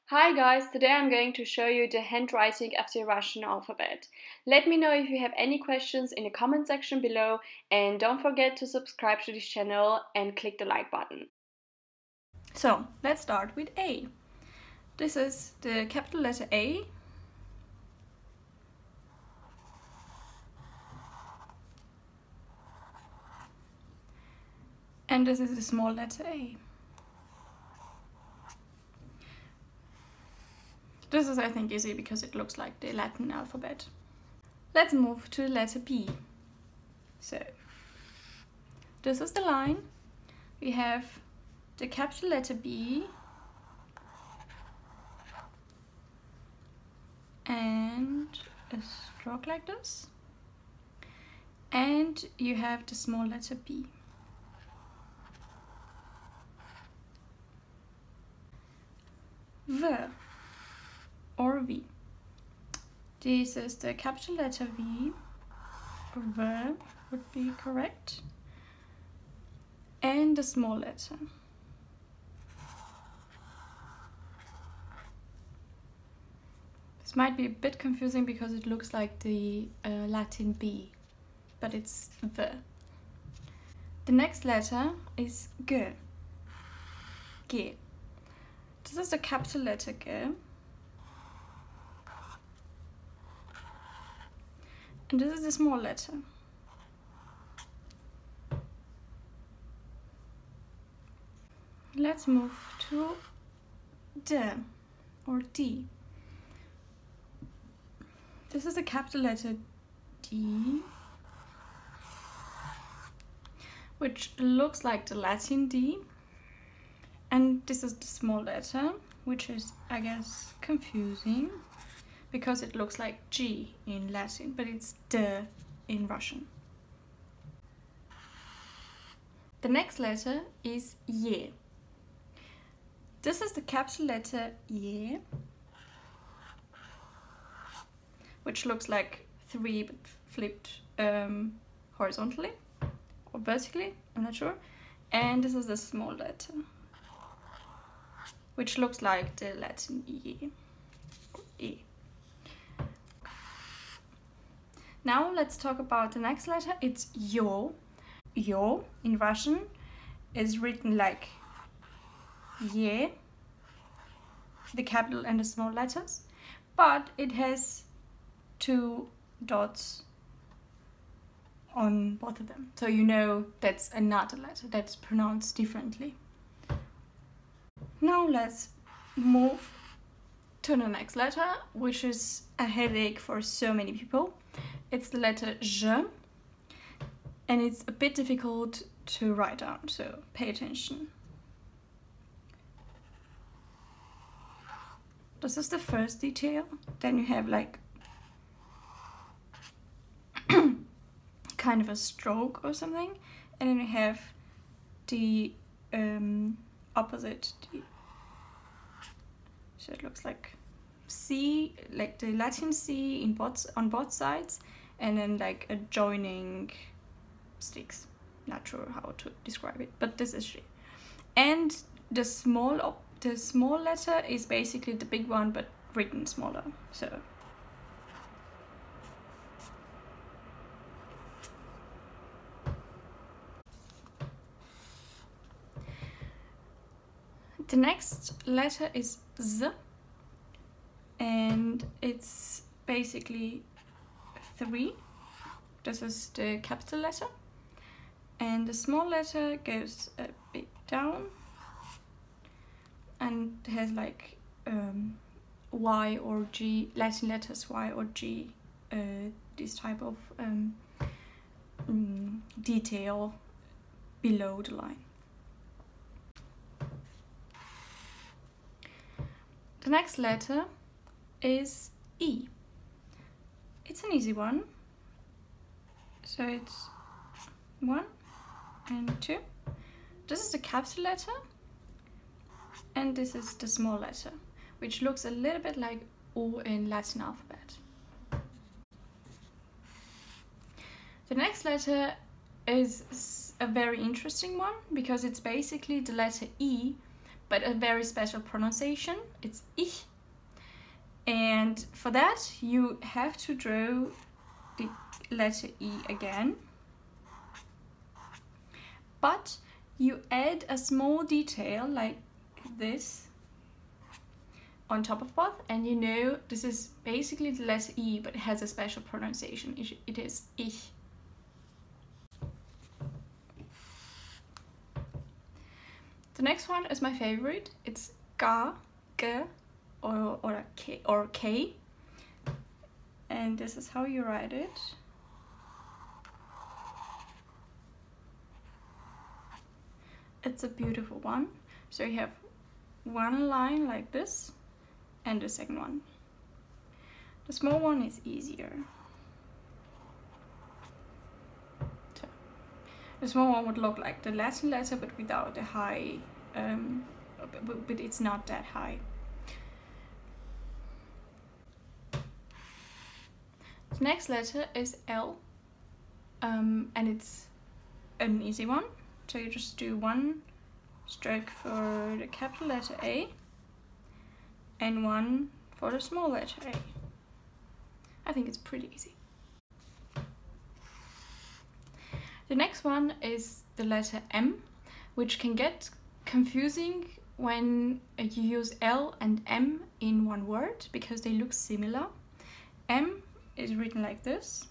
Hi guys, today I'm going to show you the handwriting of the Russian alphabet. Let me know if you have any questions in the comment section below, and don't forget to subscribe to this channel and click the like button. So let's start with A. This is the capital letter A. And this is the small letter A. This is, I think, easy because it looks like the Latin alphabet. Let's move to the letter B. So, this is the line. We have the capital letter B and a stroke like this. And you have the small letter B. V or V. This is the capital letter V. V would be correct. And the small letter. This might be a bit confusing because it looks like the Latin B, but it's V. The next letter is G. G. This is the capital letter G. And this is the small letter. Let's move to D or D. This is the capital letter D, which looks like the Latin D. And this is the small letter, which is, I guess, confusing because it looks like G in Latin, but it's D in Russian. The next letter is Y. This is the capital letter Y, which looks like 3 but flipped horizontally or vertically, I'm not sure. And this is the small letter, which looks like the Latin E or E. Now let's talk about the next letter. It's Yo. Yo in Russian is written like Ye, the capital and the small letters, but it has 2 dots on both of them. So you know that's another letter that's pronounced differently. Now let's move to the next letter, which is a headache for so many people. It's the letter J, and it's a bit difficult to write down, so pay attention. This is the first detail. Then you have like kind of a stroke or something, and then you have the opposite. So it looks like C, like the Latin C on both sides, and then like a joining sticks. Not sure how to describe it, but this is she. And the small letter is basically the big one, but written smaller. So the next letter is Z, and it's basically 3. This is the capital letter, and the small letter goes a bit down and has like Y or G, Latin letters Y or G, this type of detail below the line. The next letter is E. It's an easy one. So it's 1 and 2. This is the capital letter, and this is the small letter, which looks a little bit like O in Latin alphabet. The next letter is a very interesting one because it's basically the letter E, but a very special pronunciation. It's ich. And for that, you have to draw the letter E again. But you add a small detail like this on top of both, and you know this is basically the letter E, but it has a special pronunciation. It is ich. The next one is my favorite. It's ga, g, or K. And this is how you write it. It's a beautiful one. So you have one line like this and the second one. The small one is easier. So the small one would look like the Latin letter, but without the high, but it's not that high. The next letter is L, and it's an easy one. So you just do one stroke for the capital letter A and one for the small letter A. I think it's pretty easy. The next one is the letter M, which can get confusing when you use L and M in one word because they look similar. M is written like this.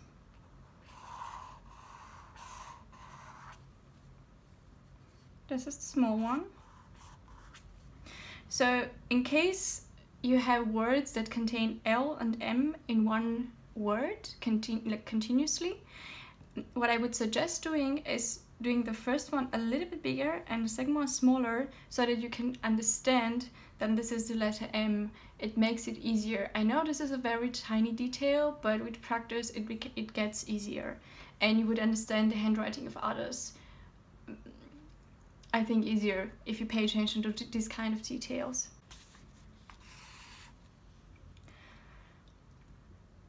This is the small one. So in case you have words that contain L and M in one word continuously, what I would suggest doing is doing the first one a little bit bigger and the second one smaller, so that you can understand that this is the letter M. It makes it easier. I know this is a very tiny detail, but with practice it gets easier, and you would understand the handwriting of others, I think, easier if you pay attention to these kind of details.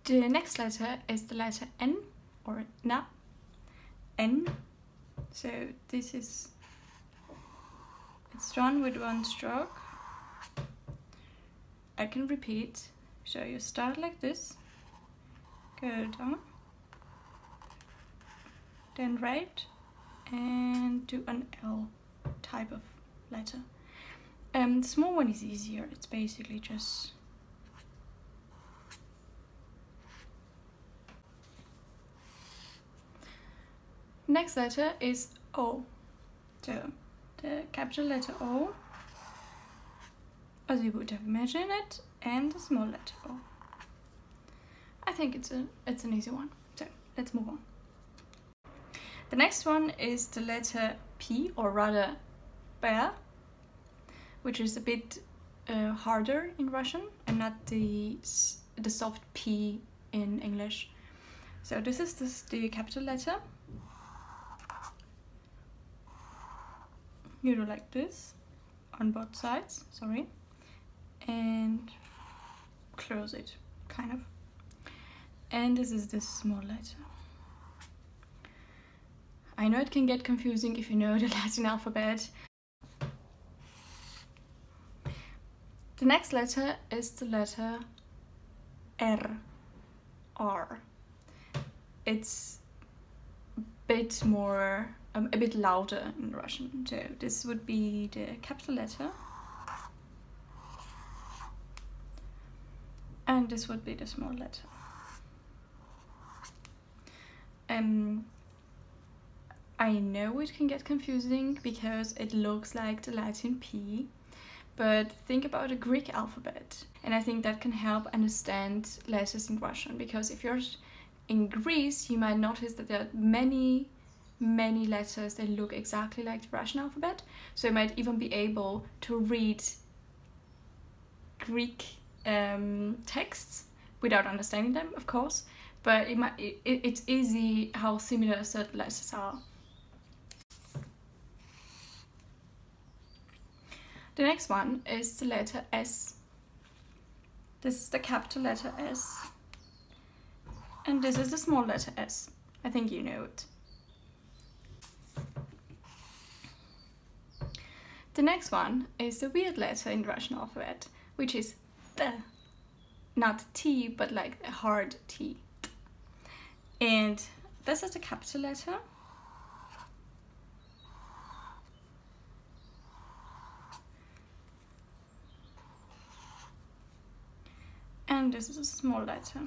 The next letter is the letter N, or na, N. So this is, it's drawn with one stroke. I can repeat. So you start like this, go down, then right, and do an L type of letter. The small one is easier. It's basically just next letter is O. So the capital letter O, as you would have imagined it, and the small letter O. I think it's an easy one. So let's move on. The next one is the letter P, or rather P, which is a bit harder in Russian and not the soft P in English. So this is the capital letter. You do like this on both sides, sorry, and close it, kind of. And this is the small letter. I know it can get confusing if you know the Latin alphabet. The next letter is the letter R. It's a bit more, a bit louder in Russian. So this would be the capital letter. And this would be the small letter. I know it can get confusing because it looks like the Latin P, but think about the Greek alphabet, and I think that can help understand letters in Russian, because if you're in Greece, you might notice that there are many letters that look exactly like the Russian alphabet, so you might even be able to read Greek texts without understanding them, of course, but it's easy how similar certain letters are. The next one is the letter S. This is the capital letter S. And this is the small letter S. I think you know it. The next one is the weird letter in the Russian alphabet, which is the, not T, but like a hard T. And this is the capital letter. And this is a small letter.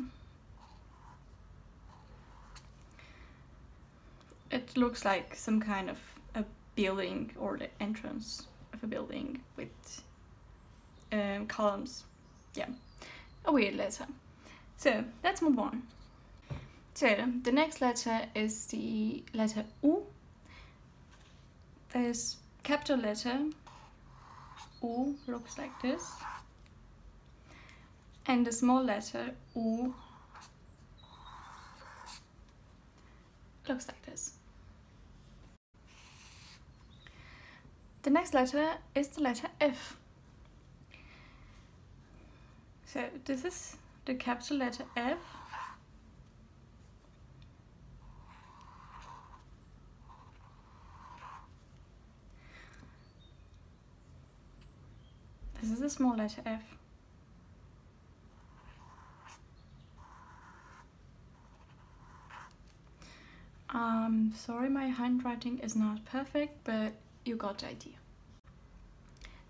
It looks like some kind of a building or the entrance of a building with columns. Yeah, a weird letter. So let's move on. So the next letter is the letter U. There's capital letter U looks like this. And the small letter U looks like this. The next letter is the letter F. So this is the capital letter F. This is the small letter F. Sorry, my handwriting is not perfect, but you got the idea.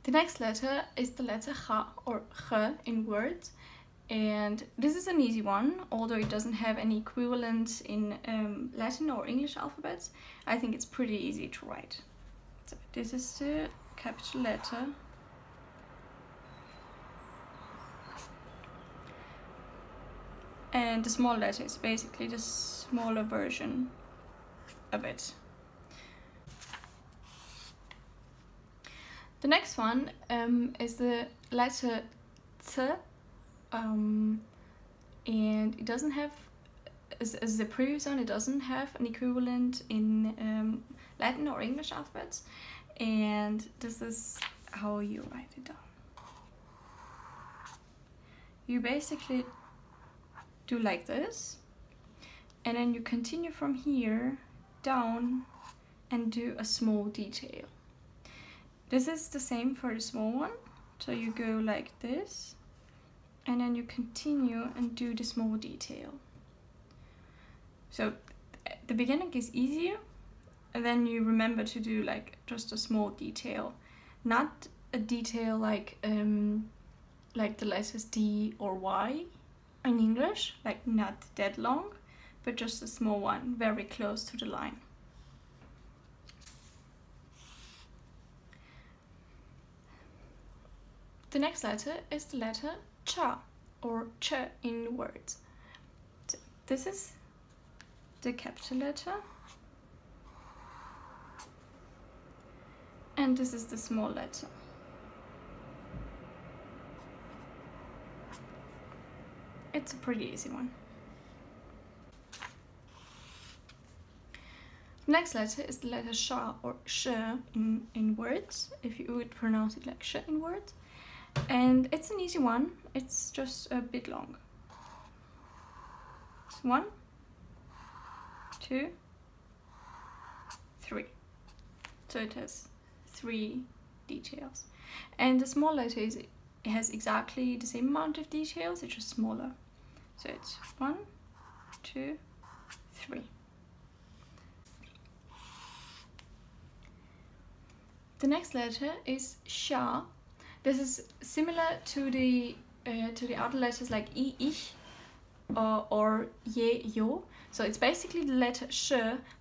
The next letter is the letter H or Ch in words, and this is an easy one, although it doesn't have any equivalent in Latin or English alphabets. I think it's pretty easy to write. So this is the capital letter. And the small letter is basically the smaller version of it. The next one is the letter T, and it doesn't have, as the previous one, it doesn't have an equivalent in Latin or English alphabets, and this is how you write it down. You basically do like this, and then you continue from here down and do a small detail. This is the same for the small one, so you go like this, and then you continue and do the small detail. So the beginning is easier, and then you remember to do like just a small detail, not a detail like the letters D or Y in English, like not that long, but just a small one, very close to the line. The next letter is the letter Ch, or Ch in words. So this is the capital letter, and this is the small letter. It's a pretty easy one. Next letter is the letter Sh or Sh in words, if you would pronounce it like Sh in words. And it's an easy one, it's just a bit long. 1, 2, 3. So it has 3 details. And the small letter is, it has exactly the same amount of details, it's just smaller. So it's 1, 2, 3. The next letter is Sha. This is similar to the other letters like I, ich, or ye, yo. So it's basically the letter Sh,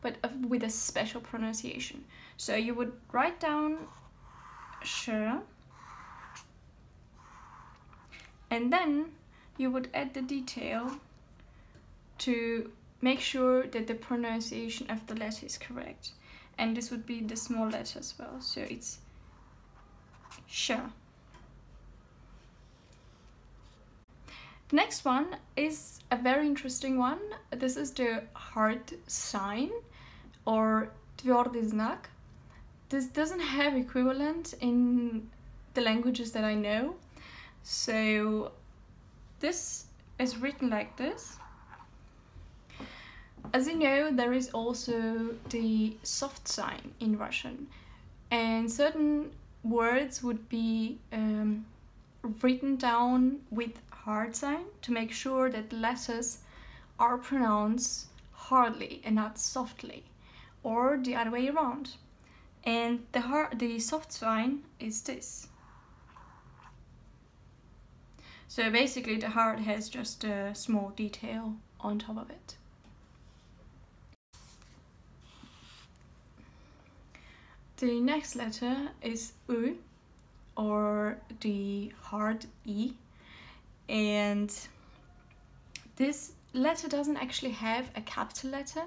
but with a special pronunciation. So you would write down Sh, and then you would add the detail to make sure that the pronunciation of the letter is correct. And this would be the small letter as well. So it's Sh. The next one is a very interesting one. This is the heart sign, or tvrdy znak. This doesn't have equivalent in the languages that I know. So this is written like this. As you know, there is also the soft sign in Russian, and certain words would be written down with hard sign to make sure that letters are pronounced hardly and not softly, or the other way around. And the soft sign is this. So basically the hard has just a small detail on top of it. The next letter is U, or the hard E, and this letter doesn't actually have a capital letter,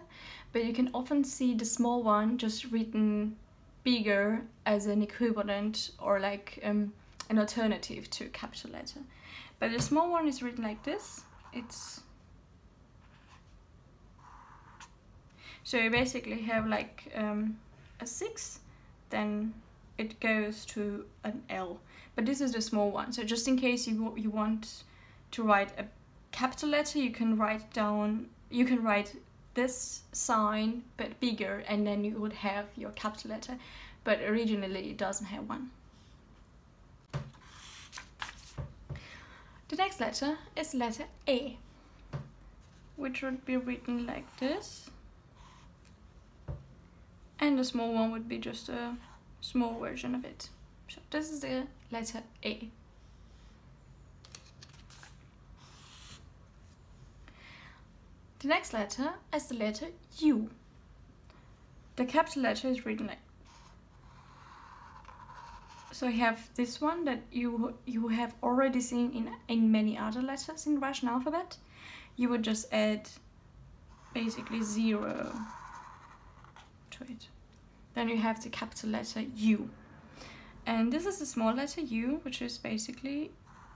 but you can often see the small one just written bigger as an equivalent or like an alternative to a capital letter. But the small one is written like this. So you basically have like a 6, then it goes to an L. But this is the small one, so just in case you want to write a capital letter, you can write this sign but bigger, and then you would have your capital letter, but originally it doesn't have one. The next letter is letter A, which would be written like this, and the small one would be just a small version of it. So this is the letter A. The next letter is the letter U. The capital letter is written like. So you have this one that you have already seen in many other letters in the Russian alphabet. You would just add basically 0 to it. Then you have the capital letter U. And this is the small letter U, which is basically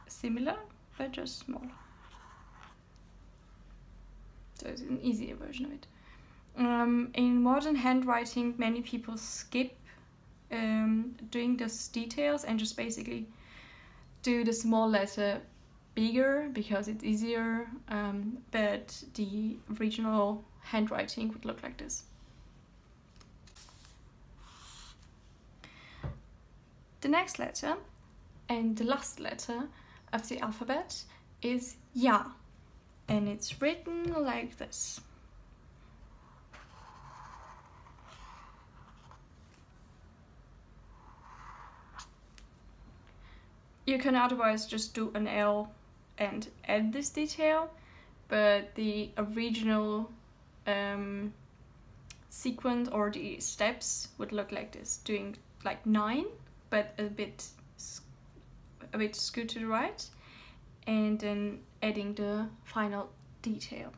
similar but just smaller. So it's an easier version of it. In modern handwriting, many people skip doing those details and just basically do the small letter bigger because it's easier, but the original handwriting would look like this. The next letter and the last letter of the alphabet is Ya, and it's written like this. You can otherwise just do an L and add this detail, but the original sequence or the steps would look like this, doing like 9, but a bit skewed to the right, and then adding the final detail.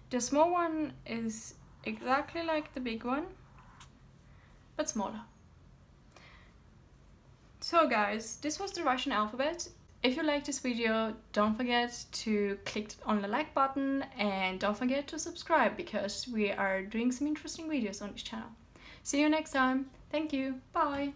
The small one is exactly like the big one, but smaller. So guys, this was the Russian alphabet. If you like this video, don't forget to click on the like button and don't forget to subscribe because we are doing some interesting videos on this channel. See you next time. Thank you. Bye.